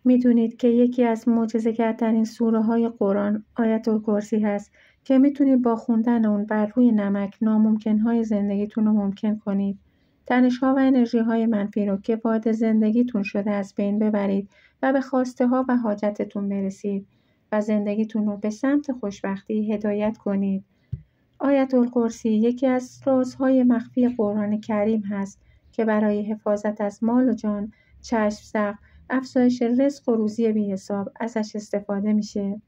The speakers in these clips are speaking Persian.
میدونید که یکی از معجزه‌گرترین سوره‌های قرآن آیت الکرسی هست که میتونید با خوندن اون بر روی نمک ناممکن‌های زندگیتون رو ممکن کنید. تنش‌ها و انرژی‌های منفی رو که وارد زندگیتون شده از بین ببرید و به خواسته‌ها و حاجتتون برسید و زندگیتون رو به سمت خوشبختی هدایت کنید. آیت الکرسی یکی از رازهای مخفی قرآن کریم هست که برای حفاظت از مال و جان، چشم سقف، افزایش رزق و روزی بی‌حساب ازش استفاده میشه.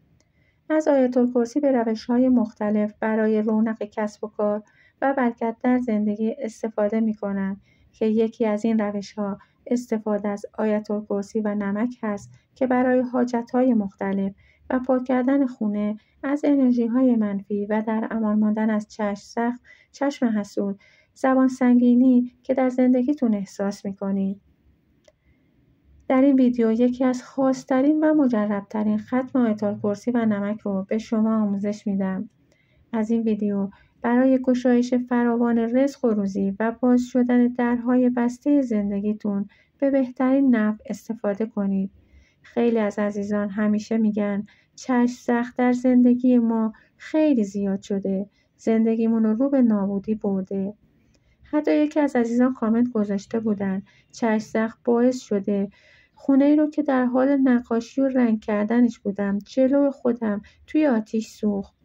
از آیت الکرسی به روش‌های مختلف برای رونق کسب و کار و برکت در زندگی استفاده می‌کنند که یکی از این روش‌ها استفاده از آیت الکرسی و نمک هست که برای حاجت‌های مختلف و پاک کردن خونه از انرژی‌های منفی و در امان ماندن از چشم سقف، چشم حسود، زبان سنگینی که در زندگیتون احساس می‌کنید. در این ویدیو یکی از خاص‌ترین و مجرب‌ترین ختم آیت الکرسی و نمک رو به شما آموزش میدم. از این ویدیو برای گشایش فراوان رزق و روزی و باز شدن درهای بسته زندگیتون به بهترین نحو استفاده کنید. خیلی از عزیزان همیشه میگن چشم سقف در زندگی ما خیلی زیاد شده. زندگیمون رو به نابودی برده. حتی یکی از عزیزان کامنت گذاشته بودن چشم سقف باعث شده خونه‌ای رو که در حال نقاشی و رنگ کردنش بودم جلو خودم توی آتیش سوخت.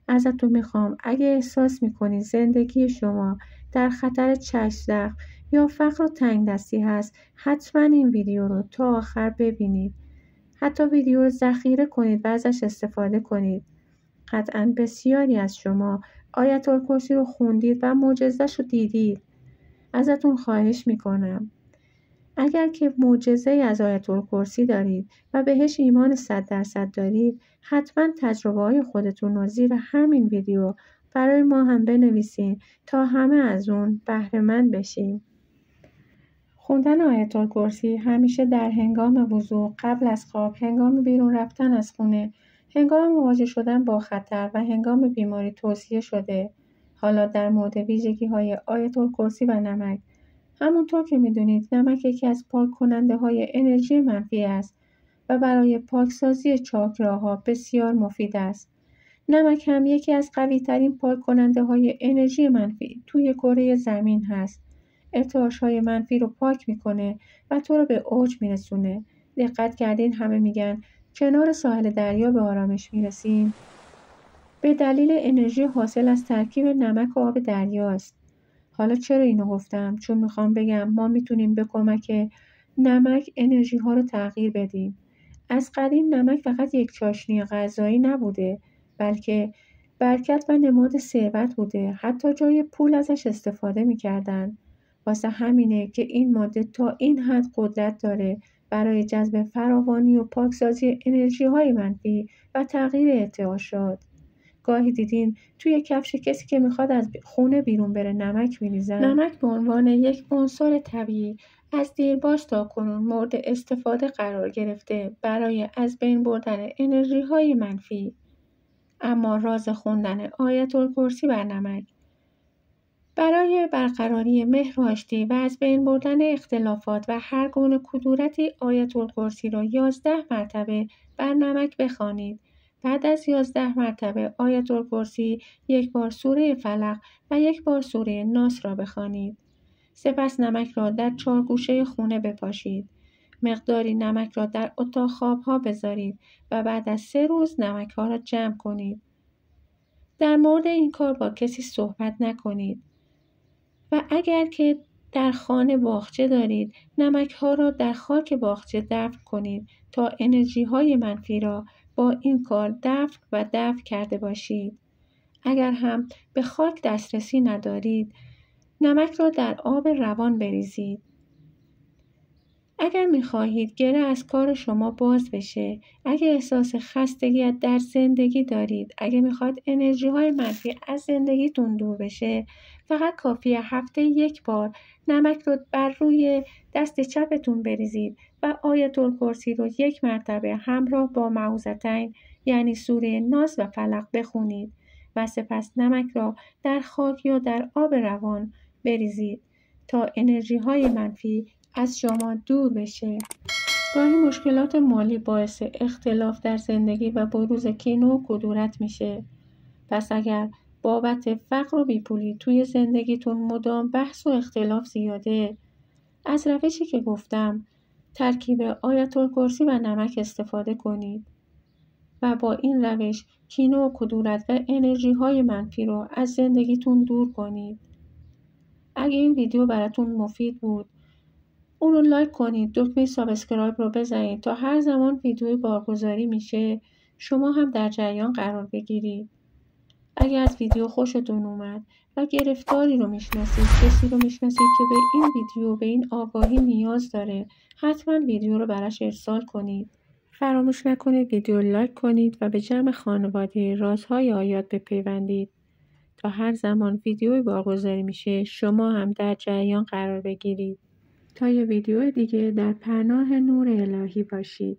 ازتون میخوام اگه احساس میکنی زندگی شما در خطر چشم سقف یا فقر و تنگدستی هست حتما این ویدیو رو تا آخر ببینید. حتی ویدیو رو ذخیره کنید و ازش استفاده کنید. قطعا بسیاری از شما آیت الکرسی رو خوندید و معجزه‌ش رو دیدید. ازتون خواهش میکنم اگر که معجزه‌ای از آیت الکرسی دارید و بهش ایمان 100% دارید حتما تجربه‌های خودتون رو زیر همین ویدیو برای ما هم بنویسین تا همه از اون بهره مند بشیم. خوندن آیت الکرسی همیشه در هنگام وضو، قبل از خواب، هنگام بیرون رفتن از خونه، هنگام مواجه شدن با خطر و هنگام بیماری توصیه شده. حالا در مورد ویژگی‌های آیت الکرسی و نمک. همونطور که میدونید نمک یکی از پاک کننده های انرژی منفی است و برای پاکسازی چاکراها بسیار مفید است. نمک هم یکی از قوی ترین پاک کننده های انرژی منفی توی کره زمین هست. ارتعاش های منفی رو پاک میکنه و تو رو به اوج میرسونه. دقت کردین همه میگن کنار ساحل دریا به آرامش میرسیم؟ به دلیل انرژی حاصل از ترکیب نمک و آب دریاست. حالا چرا اینو گفتم؟ چون میخوام بگم ما میتونیم به کمک نمک انرژی ها رو تغییر بدیم. از قدیم نمک فقط یک چاشنی غذایی نبوده، بلکه برکت و نماد ثروت بوده. حتی جای پول ازش استفاده میکردن. واسه همینه که این ماده تا این حد قدرت داره برای جذب فراوانی و پاکسازی انرژی های منفی و تغییر ارتعاشات. گاهی دیدین توی کفش کسی که میخواد از خونه بیرون بره نمک میریزن. نمک به عنوان یک عنصر طبیعی از دیرباز تا کنون مورد استفاده قرار گرفته برای از بین بردن انرژی های منفی. اما راز خوندن آیت الکرسی بر نمک برای برقراری مهر و آشتی و از بین بردن اختلافات و هر گونه کدورتی آیت الکرسی را 11 مرتبه بر نمک بخوانید. بعد از 11 مرتبه آیت الکرسی یک بار سوره فلق و یک بار سوره ناس را بخوانید. سپس نمک را در 4 گوشه خونه بپاشید. مقداری نمک را در اتاق خواب‌ها بذارید و بعد از 3 روز نمک‌ها را جمع کنید. در مورد این کار با کسی صحبت نکنید. و اگر که در خانه باغچه دارید، نمک‌ها را در خاک باغچه دفن کنید تا انرژی‌های منفی را با این کار دفع کرده باشید. اگر هم به خاک دسترسی ندارید، نمک را در آب روان بریزید. اگر می‌خواهید گره از کار شما باز بشه، اگر احساس خستگی در زندگی دارید، اگر می‌خواد انرژی‌های منفی از زندگیتون دور بشه، فقط کافیه هفته یک بار نمک رو بر روی دست چپتون بریزید و آیت الکرسی رو 1 مرتبه همراه با معوذتین یعنی سوره ناس و فلق بخونید و سپس نمک را در خاک یا در آب روان بریزید تا انرژی‌های منفی از شما دور بشه. گاهی مشکلات مالی باعث اختلاف در زندگی و بروز کینه و کدورت میشه. پس اگر بابت فقر و بیپولی توی زندگیتون مدام بحث و اختلاف زیاده، از روشی که گفتم ترکیب آیت الکرسی و نمک استفاده کنید و با این روش کینه و کدورت و انرژی های منفی رو از زندگیتون دور کنید. اگه این ویدیو براتون مفید بود، اون رو لایک کنید، دکمه سابسکرایب رو بزنید تا هر زمان ویدیوی بارگذاری میشه شما هم در جریان قرار بگیرید. اگه از ویدیو خوشتون اومد و گرفتاری رو میشناسید، کسی رو میشناسید که به این ویدیو، به این آگاهی نیاز داره، حتما ویدیو رو براش ارسال کنید. فراموش نکنید ویدیو لایک کنید و به جمع خانواده رازهای آیات بپیوندید تا هر زمان ویدیوی بارگذاری میشه شما هم در جریان قرار بگیرید. تا یه ویدیو دیگه در پناه نور الهی باشید.